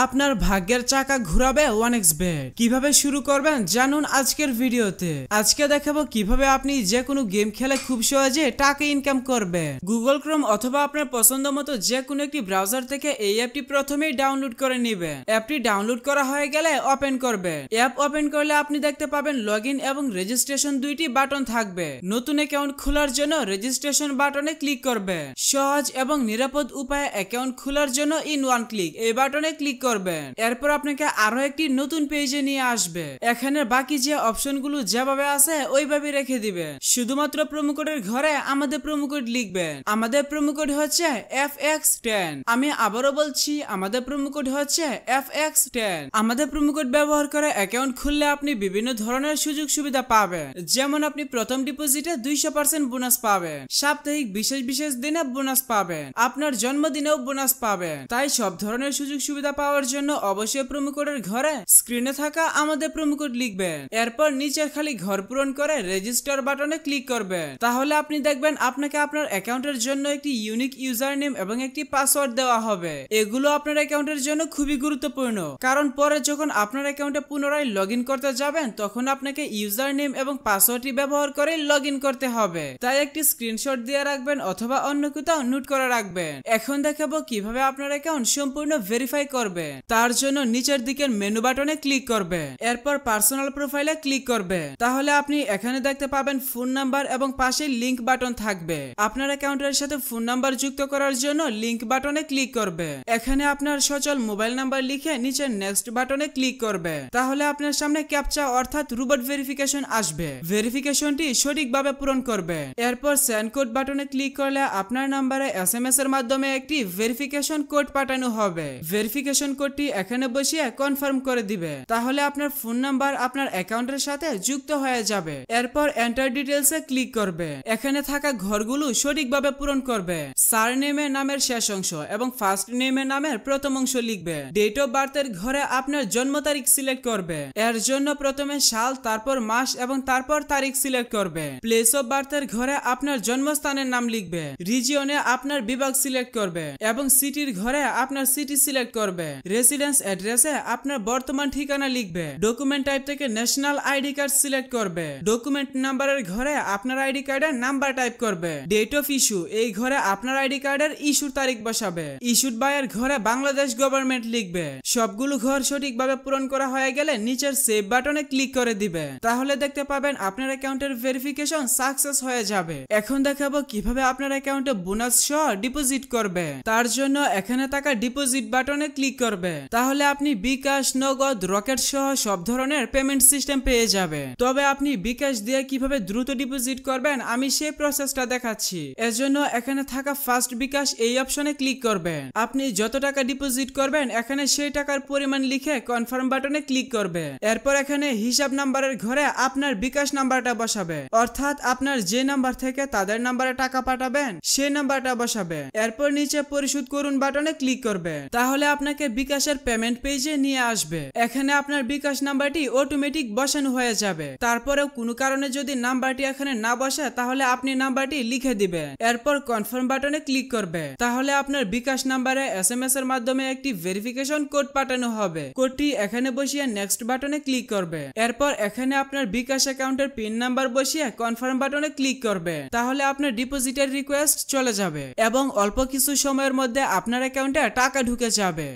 আপনার ভাগ্যের চাকা ঘুরাবে 1xBet। কিভাবে শুরু করবেন জানুন আজকের ভিডিওতে। আজকে দেখাবো কিভাবে আপনি যে কোনো গেম খেলে খুব সহজে টাকা ইনকাম করবেন। গুগল ক্রোম অথবা আপনার পছন্দ মতো যে কোনো একটি ব্রাউজার থেকে এই অ্যাপটি প্রথমেই ডাউনলোড করে নেবেন। অ্যাপটি ডাউনলোড করা হয়ে গেলে ওপেন করবেন। অ্যাপ ওপেন করলে আপনি দেখতে পাবেন লগইন এবং রেজিস্ট্রেশন দুইটি বাটন থাকবে। নতুন অ্যাকাউন্ট খোলার জন্য রেজিস্ট্রেশন বাটনে ক্লিক করবেন। সহজ এবং নিরাপদ উপায়ে অ্যাকাউন্ট খোলার জন্য ইন ওয়ান ক্লিক এই বাটনে ক্লিক করবেন। এরপর আপনাকে আরো একটি নতুন পেজে নিয়ে আসবে। এখানে বাকি যে অপশনগুলো যেভাবে আছে ওইভাবে রেখে দিবেন। শুধুমাত্র প্রোমো কোডের ঘরে আমাদের প্রোমো কোড লিখবেন। আমাদের প্রোমো কোড হচ্ছে FX10। আমি আবারও বলছি, আমাদের প্রোমো কোড হচ্ছে FX10। আমাদের প্রোমো কোড ব্যবহার করে অ্যাকাউন্ট খুললে আপনি বিভিন্ন ধরনের সুযোগ সুবিধা পাবেন। যেমন আপনি প্রথম ডিপোজিটে 200% বোনাস পাবেন, সাপ্তাহিক বিশেষ দিনে বোনাস পাবেন, আপনার জন্মদিনেও বোনাস পাবেন। তাই সব ধরনের সুযোগ সুবিধা পাওয়ার জন্য অবশ্যই প্রোমো কোডের ঘরে স্ক্রিনে থাকা আমাদের প্রোমো কোড লিখবেন। এরপর নিচের খালি ঘর পূরণ করে রেজিস্টার বাটনে ক্লিক করবেন। তাহলে আপনি দেখবেন আপনাকে আপনার অ্যাকাউন্টের জন্য একটি ইউনিক ইউজার নেম এবং একটি পাসওয়ার্ড দেওয়া হবে। এগুলো আপনার অ্যাকাউন্টের জন্য খুবই গুরুত্বপূর্ণ, কারণ পরে যখন আপনার অ্যাকাউন্টে পুনরায় লগইন করতে যাবেন তখন আপনাকে ইউজার নেম এবং পাসওয়ার্ডটি ব্যবহার করে লগইন করতে হবে। তাই একটি স্ক্রিনশট দিয়ে রাখবেন অথবা অন্য কোথাও নোট করে রাখবেন। এখন দেখাবো কিভাবে আপনার অ্যাকাউন্ট সম্পূর্ণ ভেরিফাই করবে। তার জন্য নিচের দিকের মেনু বাটনে ক্লিক করবে। এরপর পার্সোনাল প্রোফাইলে ক্লিক করবে। তাহলে আপনি এখানে দেখতে পাবেন ফোন নাম্বার এবং পাশে লিংক বাটন থাকবে। আপনার অ্যাকাউন্টের সাথে ফোন নাম্বার যুক্ত করার জন্য লিংক বাটনে ক্লিক করবে। এখানে আপনার সচল মোবাইল নাম্বার লিখে নিচে নেক্সট বাটনে ক্লিক করবে। তাহলে আপনার সামনে ক্যাপচা অর্থাৎ রোবট ভেরিফিকেশন আসবে। ভেরিফিকেশনটি সঠিকভাবে পূরণ করবে। এরপর সেন্ড কোড বাটনে ক্লিক করলে আপনার নাম্বারে SMS এর মাধ্যমে একটি ভেরিফিকেশন কোড পাঠানো হবে। ভেরিফিকেশন কোডটি এখানে বসিয়ে কনফার্ম করে দিবে। তাহলে আপনার ফোন নাম্বার আপনার অ্যাকাউন্টের সাথে যুক্ত হয়ে যাবে। এরপর এন্টার ডিটেইলসে ক্লিক করবে। এখানে থাকা ঘরগুলো সঠিকভাবে পূরণ করবে। সারনেমে নামের শেষ অংশ এবং ফার্স্ট নেমে নামের প্রথম অংশ লিখবে। ডেট অফ বার্থের ঘরে আপনার জন্ম তারিখ সিলেক্ট করবে। এর জন্য প্রথমে সাল, তারপর মাস এবং তারপর তারিখ সিলেক্ট করবে। প্লেস অফ বার্থের ঘরে আপনার জন্মস্থানের নাম লিখবে। রিজিয়নে আপনার বিভাগ সিলেক্ট করবে এবং সিটির ঘরে আপনার সিটি সিলেক্ট করবে। রেসিডেন্স অ্যাড্রেসে আপনার বর্তমান ঠিকানা লিখবে। ডকুমেন্ট টাইপ থেকে ন্যাশনাল আইডি কার্ড সিলেক্ট করবে। ডকুমেন্ট নাম্বারের ঘরে আপনার আইডি কার্ডের নাম্বার টাইপ করবে। ডেট অফ ইস্যু এই ঘরে আপনার আইডি কার্ডের ইস্যুর তারিখ বসাবে। ইস্যুড বাই এর ঘরে বাংলাদেশ গভর্নমেন্ট লিখবে। সবগুলো ঘর সঠিকভাবে পূরণ করা হয়ে গেলে নিচের সেভ বাটনে ক্লিক করে দিবে। তাহলে দেখতে পাবেন আপনার অ্যাকাউন্টের ভেরিফিকেশন সাকসেস হয়ে যাবে। এখন দেখাবো কিভাবে আপনার অ্যাকাউন্টে বোনাস সহ ডিপোজিট করবে। তার জন্য এখানে থাকা ডিপোজিট বাটনে ক্লিক করবে। তাহলে আপনি বিকাশ, নগদ, রকেট সহ সব ধরনের পেমেন্ট সিস্টেম পেয়ে যাবে। তবে আপনি বিকাশ দিয়ে কিভাবে দ্রুত ডিপোজিট করবেন আমি সেই প্রসেসটা দেখাচ্ছি। এজন্য এখানে থাকা ফার্স্ট বিকাশ এই অপশনে ক্লিক করবেন। আপনি যত টাকা ডিপোজিট করবেন এখানে সেই টাকার পরিমাণ লিখে কনফার্ম বাটনে ক্লিক করবে। এরপর এখানে হিসাব নাম্বারের ঘরে আপনার বিকাশ নাম্বারটা বসাবে, অর্থাৎ আপনার যে নাম্বার থেকে তাদের নাম্বারে টাকা পাঠাবেন সেই নাম্বারটা বসাবে। এরপর নিচে পরিশোধ করুন বাটনে ক্লিক করবে। তাহলে আপনাকে বিকাশের পেমেন্ট পেজে নিয়ে আসবে। এখানে আপনার বিকাশ নাম্বারটি অটোমেটিক বসানো হয়ে যাবে। তারপরেও কোনো কারণে যদি নাম্বারটি এখানে না বসে তাহলে আপনি নাম্বারটি লিখে দিবেন। এরপর কনফার্ম বাটনে ক্লিক করবে। তাহলে আপনার বিকাশ নাম্বারে SMS এর মাধ্যমে একটি ভেরিফিকেশন কোড পাঠানো হবে। কোডটি এখানে বসিয়ে নেক্সট বাটনে ক্লিক করবে। এরপর এখানে আপনার বিকাশ অ্যাকাউন্টের পিন নাম্বার বসিয়ে কনফার্ম বাটনে ক্লিক করবে। তাহলে আপনার ডিপোজিটের রিকোয়েস্ট চলে যাবে এবং অল্প কিছু সময়ের মধ্যে আপনার অ্যাকাউন্টে টাকা ঢুকে যাবে।